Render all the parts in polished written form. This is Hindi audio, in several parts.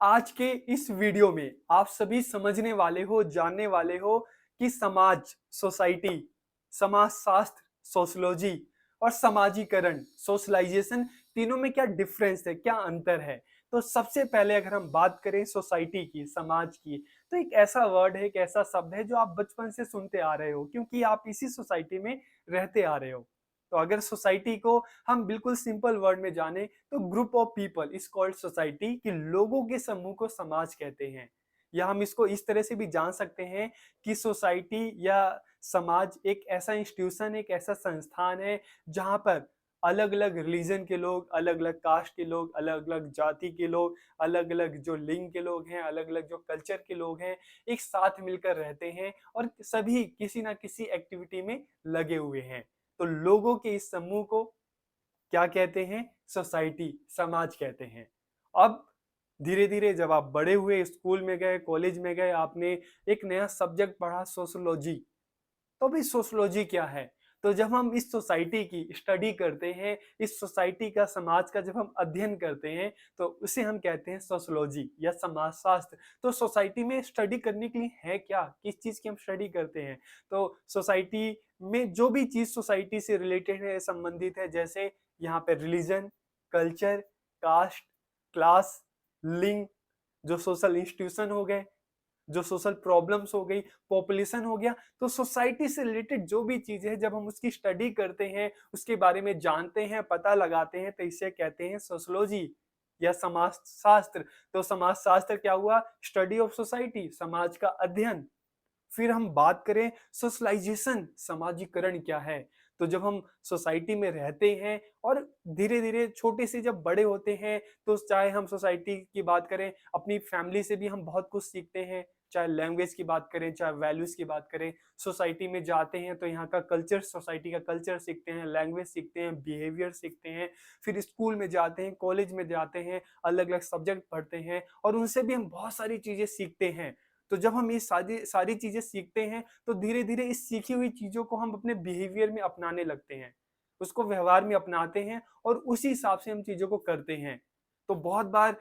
आज के इस वीडियो में आप सभी समझने वाले हो, जानने वाले हो कि समाज, सोसाइटी, समाजशास्त्र, सोशियोलॉजी और समाजीकरण, सोशलाइजेशन तीनों में क्या डिफरेंस है, क्या अंतर है। तो सबसे पहले अगर हम बात करें सोसाइटी की, समाज की, तो एक ऐसा वर्ड है, एक ऐसा शब्द है जो आप बचपन से सुनते आ रहे हो क्योंकि आप इसी सोसाइटी में रहते आ रहे हो। तो अगर सोसाइटी को हम बिल्कुल सिंपल वर्ड में जाने तो group of people is called society, कि लोगों के समूह को समाज कहते हैं। या हम इसको इस तरह से भी जान सकते हैं कि सोसाइटी या समाज एक ऐसा इंस्टीट्यूशन, एक ऐसा संस्थान है जहां पर अलग अलग रिलीजन के लोग, अलग अलग कास्ट के लोग, अलग अलग जाति के लोग, अलग अलग जो लिंग के लोग हैं, अलग अलग जो कल्चर के लोग हैं, एक साथ मिलकर रहते हैं और सभी किसी ना किसी एक्टिविटी में लगे हुए हैं। तो लोगों के इस समूह को क्या कहते हैं? सोसाइटी, समाज कहते हैं। अब धीरे धीरे जब आप बड़े हुए, स्कूल में गए, कॉलेज में गए, आपने एक नया सब्जेक्ट पढ़ा, सोशियोलॉजी। तो भाई सोशियोलॉजी क्या है? तो जब हम इस सोसाइटी की स्टडी करते हैं, इस सोसाइटी का, समाज का जब हम अध्ययन करते हैं, तो उसे हम कहते हैं सोशियोलॉजी या समाजशास्त्र। तो सोसाइटी में स्टडी करने के लिए है क्या, किस चीज की हम स्टडी करते हैं? तो सोसाइटी में जो भी चीज सोसाइटी से रिलेटेड है, संबंधित है, जैसे यहाँ पे रिलीजन, कल्चर, कास्ट, क्लास, लिंग, जो सोशल इंस्टीट्यूशन हो गए, जो सोशल प्रॉब्लम्स हो गई, पॉपुलेशन हो गया। तो सोसाइटी से रिलेटेड जो भी चीजें हैं, जब हम उसकी स्टडी करते हैं, उसके बारे में जानते हैं, पता लगाते हैं, तो इसे कहते हैं सोशियोलॉजी या समाजशास्त्र। तो समाजशास्त्र क्या हुआ? स्टडी ऑफ सोसाइटी, समाज का अध्ययन। फिर हम बात करें सोशलाइजेशन, समाजीकरण क्या है? तो जब हम सोसाइटी में रहते हैं और धीरे धीरे छोटे से जब बड़े होते हैं, तो चाहे हम सोसाइटी की बात करें, अपनी फैमिली से भी हम बहुत कुछ सीखते हैं, चाहे लैंग्वेज की बात करें, चाहे वैल्यूज की बात करें। सोसाइटी में जाते हैं तो यहाँ का कल्चर, सोसाइटी का कल्चर सीखते हैं, लैंग्वेज सीखते हैं, बिहेवियर सीखते हैं। फिर स्कूल में जाते हैं, कॉलेज में जाते हैं, अलग अलग सब्जेक्ट पढ़ते हैं और उनसे भी हम बहुत सारी चीजें सीखते हैं। तो जब हम ये सारी सारी चीजें सीखते हैं, तो धीरे धीरे इस सीखी हुई चीजों को हम अपने बिहेवियर में अपनाने लगते हैं, उसको व्यवहार में अपनाते हैं और उसी हिसाब से हम चीजों को करते हैं। तो बहुत बार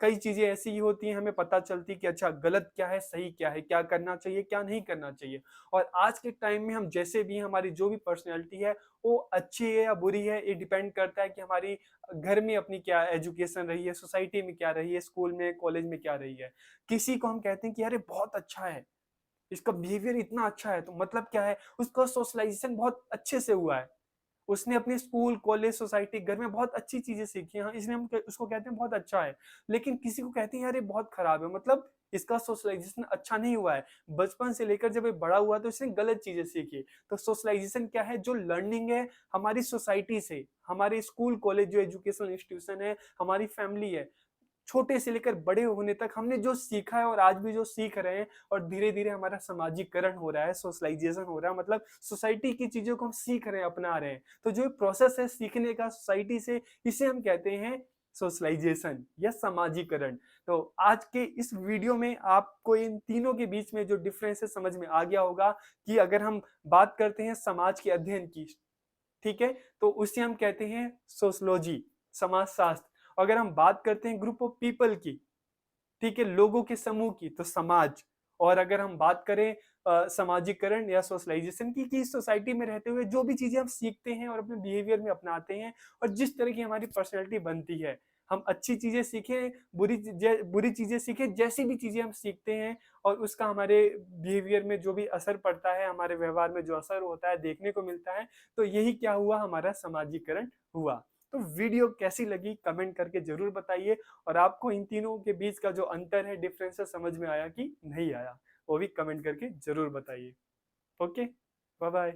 कई चीजें ऐसी ही होती हैं, हमें पता चलती कि अच्छा गलत क्या है, सही क्या है, क्या करना चाहिए, क्या नहीं करना चाहिए। और आज के टाइम में हम जैसे भी हैं, हमारी जो भी पर्सनैलिटी है, वो अच्छी है या बुरी है, ये डिपेंड करता है कि हमारी घर में अपनी क्या एजुकेशन रही है, सोसाइटी में क्या रही है, स्कूल में, कॉलेज में क्या रही है। किसी को हम कहते हैं कि अरे बहुत अच्छा है, इसका बिहेवियर इतना अच्छा है, तो मतलब क्या है? उसका सोशलाइजेशन बहुत अच्छे से हुआ है। उसने अपने स्कूल, कॉलेज, सोसाइटी, घर में बहुत अच्छी चीजें सीखी हैं, इसलिए हम उसको कहते हैं बहुत अच्छा है। लेकिन किसी को कहते हैं यार ये बहुत खराब है, मतलब इसका सोशलाइजेशन अच्छा नहीं हुआ है। बचपन से लेकर जब ये बड़ा हुआ तो इसने गलत चीजें सीखी। तो सोशलाइजेशन क्या है? जो लर्निंग है हमारी सोसाइटी से, हमारे स्कूल, कॉलेज, जो एजुकेशनल इंस्टीट्यूशन है, हमारी फैमिली है, छोटे से लेकर बड़े होने तक हमने जो सीखा है और आज भी जो सीख रहे हैं, और धीरे धीरे हमारा समाजीकरण हो रहा है, सोशलाइजेशन हो रहा है, मतलब सोसाइटी की चीजों को हम सीख रहे हैं, अपना रहे हैं। तो जो प्रोसेस है सीखने का सोसाइटी से, इसे हम कहते हैं सोशलाइजेशन या समाजीकरण। तो आज के इस वीडियो में आपको इन तीनों के बीच में जो डिफरेंस है समझ में आ गया होगा, कि अगर हम बात करते हैं समाज के अध्ययन की, ठीक है, तो उसे हम कहते हैं सोशलॉजी, समाजशास्त्र। अगर हम बात करते हैं ग्रुप ऑफ पीपल की, ठीक है, लोगों के समूह की, तो समाज। और अगर हम बात करें समाजीकरण या सोशलाइजेशन की, कि सोसाइटी में रहते हुए जो भी चीजें हम सीखते हैं और अपने बिहेवियर में अपनाते हैं, और जिस तरह की हमारी पर्सनैलिटी बनती है, हम अच्छी चीजें सीखें, बुरी चीजें सीखें, जैसी भी चीजें हम सीखते हैं और उसका हमारे बिहेवियर में जो भी असर पड़ता है, हमारे व्यवहार में जो असर होता है, देखने को मिलता है, तो यही क्या हुआ? हमारा समाजीकरण हुआ। तो वीडियो कैसी लगी कमेंट करके जरूर बताइए, और आपको इन तीनों के बीच का जो अंतर है, डिफरेंस है, समझ में आया कि नहीं आया, वो भी कमेंट करके जरूर बताइए। Okay, bye bye.